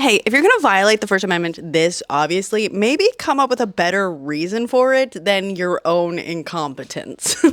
hey, if you're going to violate the First Amendment this obviously, maybe come up with a better reason for it than your own incompetence.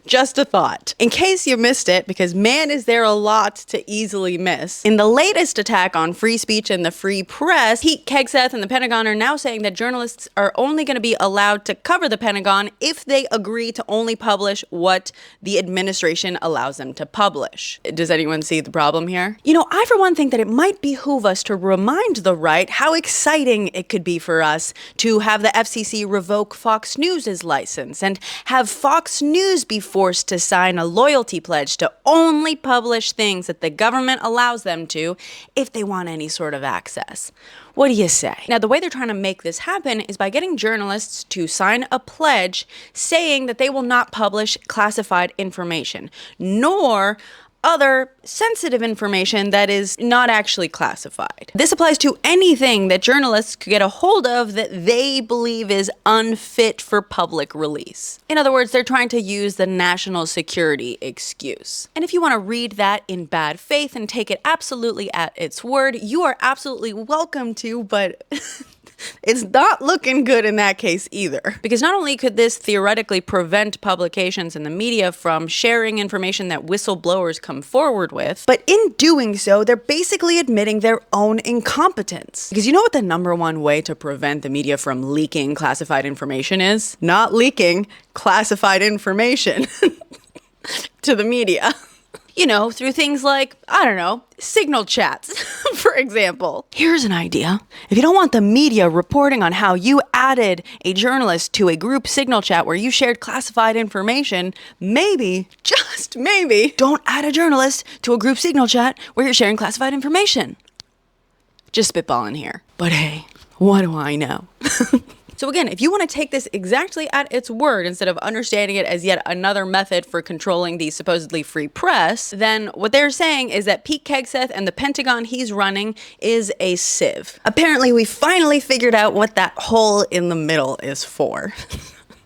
Just a thought. In case you missed it, because man is there a lot to easily miss. In the latest attack on free speech and the free press, Pete Hegseth and the Pentagon are now saying that journalists are only going to be allowed to cover the Pentagon if they agree to only publish what the administration allows them to publish. Does anyone see the problem here? You know, I for one think that it might behoove us to remind the right how exciting it could be for us to have the FCC revoke Fox News' license and have Fox News be forced to sign a loyalty pledge to only publish things that the government allows them to if they want any sort of access. What do you say? Now, the way they're trying to make this happen is by getting journalists to sign a pledge saying that they will not publish classified information, nor other sensitive information that is not actually classified. This applies to anything that journalists could get a hold of that they believe is unfit for public release. In other words, they're trying to use the national security excuse. And if you want to read that in bad faith and take it absolutely at its word, you are absolutely welcome to, but it's not looking good in that case either. Because not only could this theoretically prevent publications in the media from sharing information that whistleblowers come forward with, but in doing so, they're basically admitting their own incompetence. Because you know what the #1 way to prevent the media from leaking classified information is? Not leaking classified information to the media. You know, through things like, I don't know, signal chats, for example. Here's an idea. If you don't want the media reporting on how you added a journalist to a group signal chat where you shared classified information, maybe, just maybe, don't add a journalist to a group signal chat where you're sharing classified information. Just spitballing here. But hey, what do I know? So again, if you want to take this exactly at its word instead of understanding it as yet another method for controlling the supposedly free press, then what they're saying is that Pete Hegseth and the Pentagon he's running is a sieve. Apparently, we finally figured out what that hole in the middle is for.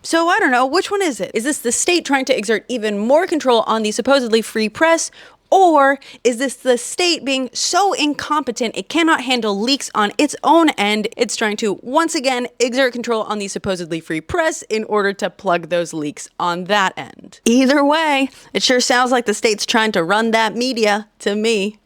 So I don't know, which one is it? Is this the state trying to exert even more control on the supposedly free press? Or is this the state being so incompetent it cannot handle leaks on its own end, it's trying to once again exert control on the supposedly free press in order to plug those leaks on that end? Either way, it sure sounds like the state's trying to run that media to me.